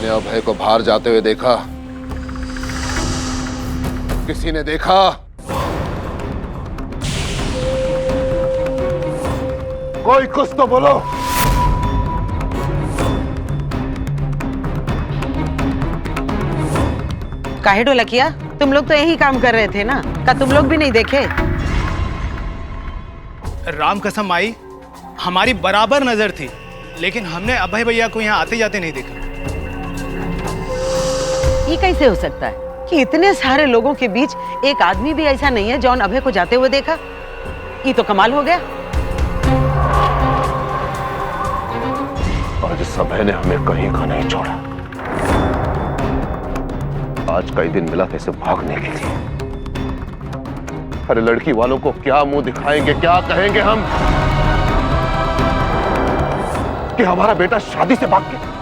तुमने अभय को बाहर जाते हुए देखा? किसी ने देखा? कोई कुछ तो बोलो। काहे ढोलकिया, तुम लोग तो यही काम कर रहे थे ना? क्या तुम लोग भी नहीं देखे? राम कसम आई, हमारी बराबर नजर थी, लेकिन हमने अभय भैया को यहाँ आते जाते नहीं देखा। ये कैसे हो सकता है कि इतने सारे लोगों के बीच एक आदमी भी ऐसा नहीं है जौन अभय को जाते हुए देखा? ये तो कमाल हो गया। आज इस अभय ने हमें कहीं का नहीं छोड़ा। आज का ही दिन मिला था इसे भागने के लिए। अरे लड़की वालों को क्या मुंह दिखाएंगे, क्या कहेंगे हम कि हमारा बेटा शादी से भाग गया?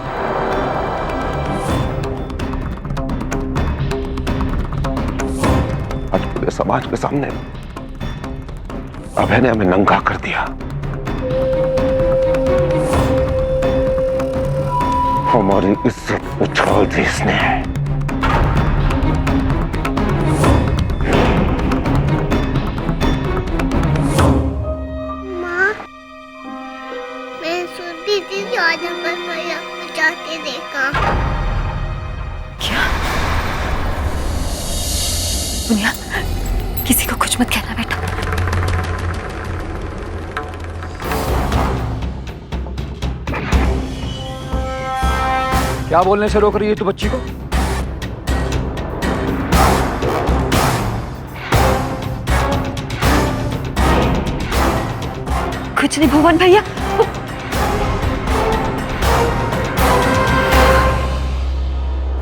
आज पूरे समाज के सामने अभय ने हमें नंगा कर दिया। हमारी इज्जत उछाल दी इसने। माँ, मैं सुनती थी कि आज अभय भैया को जाके देखा। क्या? दुनिया, किसी को कुछ मत कहना बेटा। क्या बोलने से रोक रही है तू बच्ची को? कुछ नहीं भुवन भैया।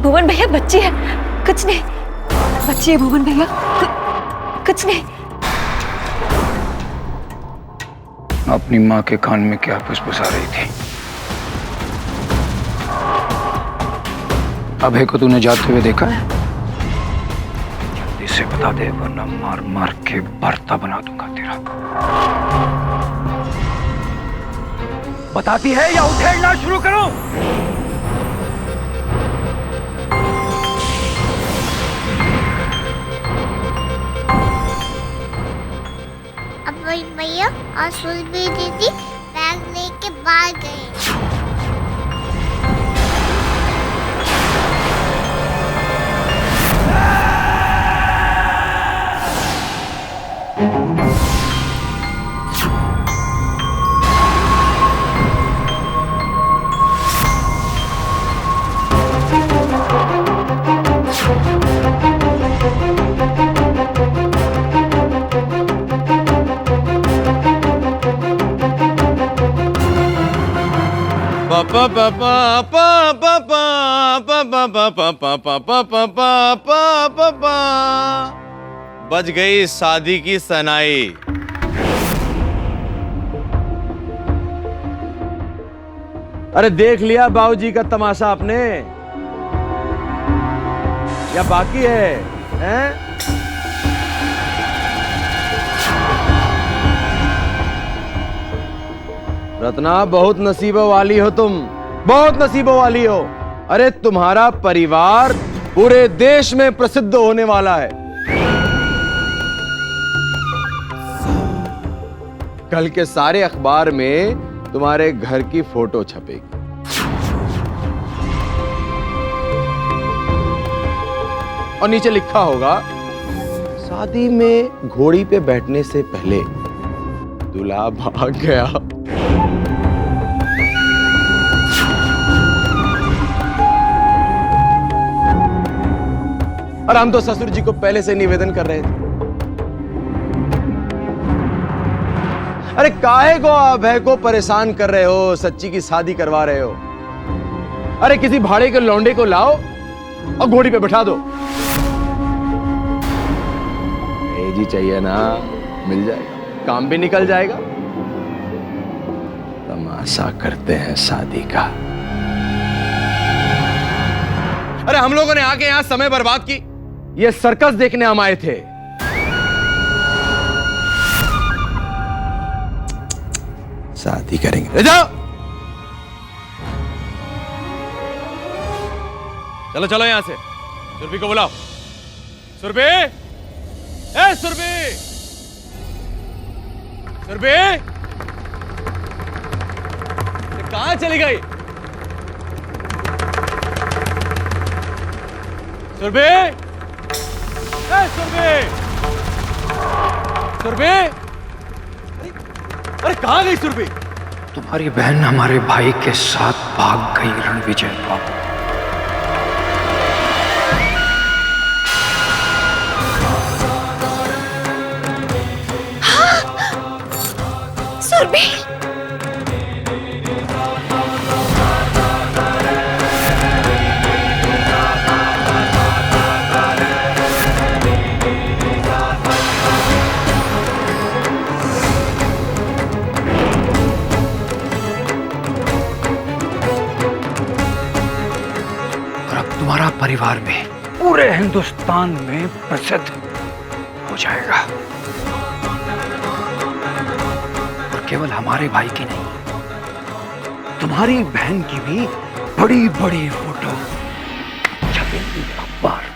भुवन भैया बच्ची है, कुछ नहीं। बच्ची है भुवन भैया, कुछ नहीं। अपनी माँ के कान में क्या फुसफुसा रही थी? अभय को तूने जाते हुए देखा है? जल्दी से बता दे, वरना मार मार के भरता बना दूंगा तेरा। बताती है या उठेड़ना शुरू करूं? अभय भैया और सुरभि दीदी बैग लेके बाहर गए। बज गई शादी की सनाई। अरे देख लिया बाबूजी का तमाशा आपने, या बाकी है, हैं? रत्ना बहुत नसीबों वाली हो तुम, बहुत नसीबों वाली हो। अरे तुम्हारा परिवार पूरे देश में प्रसिद्ध होने वाला है। कल के सारे अखबार में तुम्हारे घर की फोटो छपेगी। और नीचे लिखा होगा, शादी में घोड़ी पे बैठने से पहले दूल्हा भाग गया। और हम तो ससुर जी को पहले से निवेदन कर रहे थे। अरे काहे को अभय को परेशान कर रहे हो, सच्ची की शादी करवा रहे हो? अरे किसी भाड़े के लौंडे को लाओ और घोड़ी पे बैठा दो। जी चाहिए ना, मिल जाएगा, काम भी निकल जाएगा। तमाशा करते हैं शादी का। अरे हम लोगों ने आके यहां समय बर्बाद की, ये सर्कस देखने हम आए थे। शादी करेंगे। ले जाओ। चलो चलो यहां से। सुरभि को बुलाओ। सुरभि, ए सुरभि, सुरभि, कहां चली गई? सुरभि, ए सुरभि, सुरभि, अरे कहां गई सुरभि? तुम्हारी बहन हमारे भाई के साथ भाग गई रणविजय बाबू। सुरभि, तुम्हारा परिवार में पूरे हिंदुस्तान में प्रसिद्ध हो जाएगा। और केवल हमारे भाई की नहीं, तुम्हारी बहन की भी बड़ी बड़ी फोटो छपेगी अखबार में।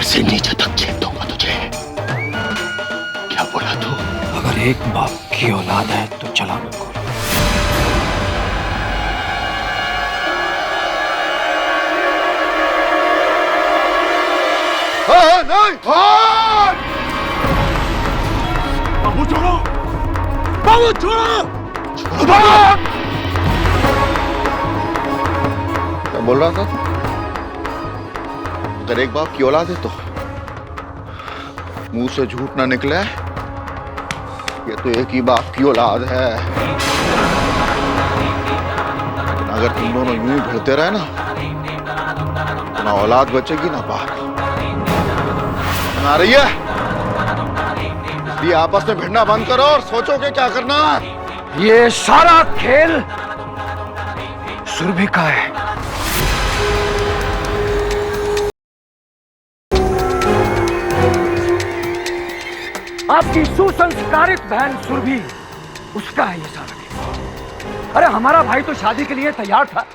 से नीचे तक छेद दूंगा तुझे। क्या बोला तू? अगर एक बाप की औलाद है तो चला को। नहीं, बाबू छोड़ो, बाबू छोड़ो, क्या बोल रहा था? अगर एक बाप की औलाद है तो मुंह से झूठ ना निकले। ये तो एक ही बाप की औलाद है। लेकिन अगर तुम दोनों यूं ही भिड़ते रहे ना तो ना औलाद बचेगी ना बाप। आ रही है इसलिए आपस में भिड़ना बंद करो और सोचो कि क्या करना है। ये सारा खेल सुरभि का है। आपकी सुसंस्कारित बहन सुरभि, उसका है ये सारा खेल। अरे हमारा भाई तो शादी के लिए तैयार था,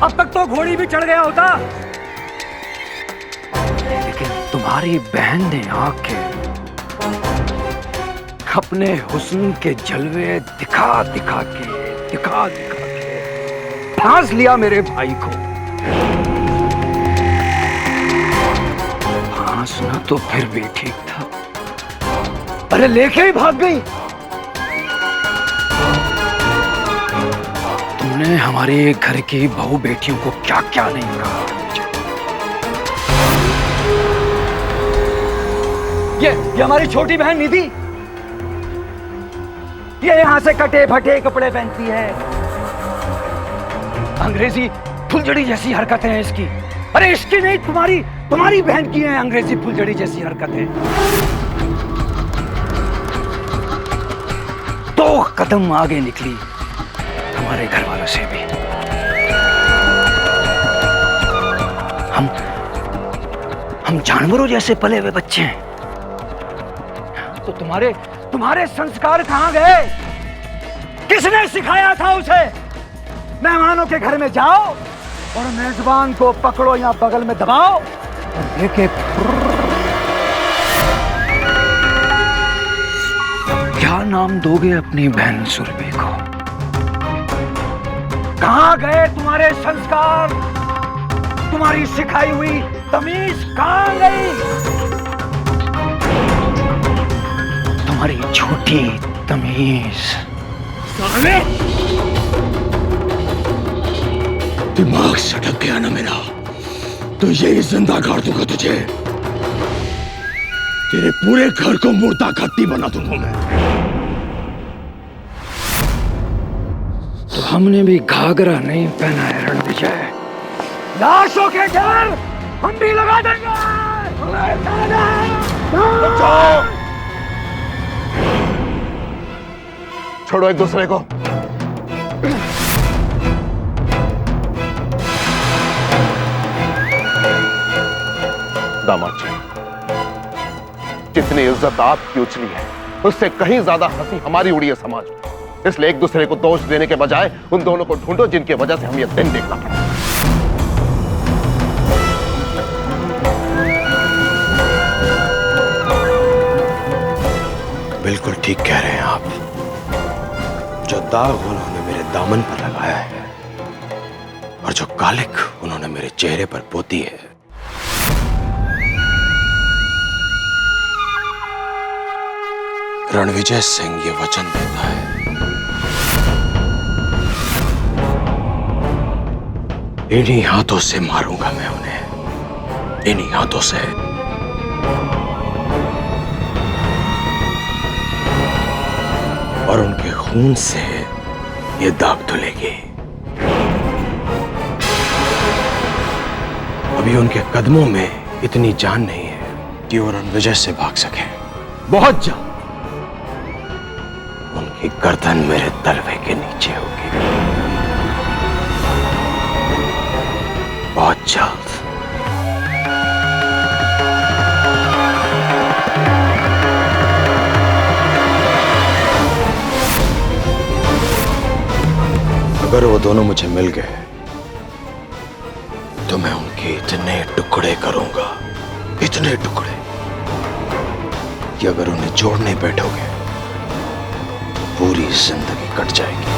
अब तक तो घोड़ी भी चढ़ गया होता। लेकिन तुम्हारी बहन ने आके अपने हुस्न के जलवे दिखा दिखा के फांस लिया मेरे भाई को। फांसना तो फिर भी ठीक था, अरे लेके ही भाग गई। तुमने हमारे घर की बहू बेटियों को क्या क्या नहीं कहा। ये हमारी छोटी बहन निधि, ये यहां से कटे फटे कपड़े पहनती है, अंग्रेजी फुलझड़ी जैसी हरकतें हैं इसकी। अरे इसकी नहीं, तुम्हारी बहन की है अंग्रेजी फुलझड़ी जैसी हरकतें। 2 कदम आगे निकली हमारे घर वालों से भी। हम जानवरों जैसे पले हुए बच्चे हैं। तो तुम्हारे संस्कार कहां गए? किसने सिखाया था उसे? मेहमानों के घर में जाओ और मेजबान को पकड़ो या बगल में दबाओ और लेके क्या नाम दोगे अपनी बहन सुरभि को? कहां गए तुम्हारे संस्कार? तुम्हारी सिखाई हुई तमीज कहां गई? तुम्हारी छोटी तमीज। साले, दिमाग सटक गया ना मेरा तो यही जिंदा गाड़ दूंगा तुझे। तेरे पूरे घर को मुर्दा घट्टी बना दूंगा मैं। तो हमने भी घाघरा नहीं पहना है रणविजय। लाशों के घर हम भी लगा देंगे। छोड़ो एक दूसरे को। दामाद जी, जितनी इज्जत आपकी उछली है उससे कहीं ज्यादा हंसी हमारी उड़ी है समाज में। इसलिए एक दूसरे को दोष देने के बजाय उन दोनों को ढूंढो जिनकी वजह से हम ये दिन देखना पड़ा। बिल्कुल ठीक कह रहे हैं आप। जो दाग उन्होंने मेरे दामन पर लगाया है और जो कालिक उन्होंने मेरे चेहरे पर पोती है, रणविजय सिंह ये वचन देता है इन्हीं हाथों से मारूंगा मैं उन्हें, इन्हीं हाथों से। और उनके खून से ये दाग धुलेगी। अभी उनके कदमों में इतनी जान नहीं है कि वो रणविजय से भाग सके। बहुत जल्द उनकी गर्दन मेरे तलवे के नीचे होगी, बहुत जल्द। अगर वो दोनों मुझे मिल गए तो मैं उनके इतने टुकड़े करूंगा, इतने टुकड़े कि अगर उन्हें जोड़ने बैठोगे तो पूरी जिंदगी कट जाएगी।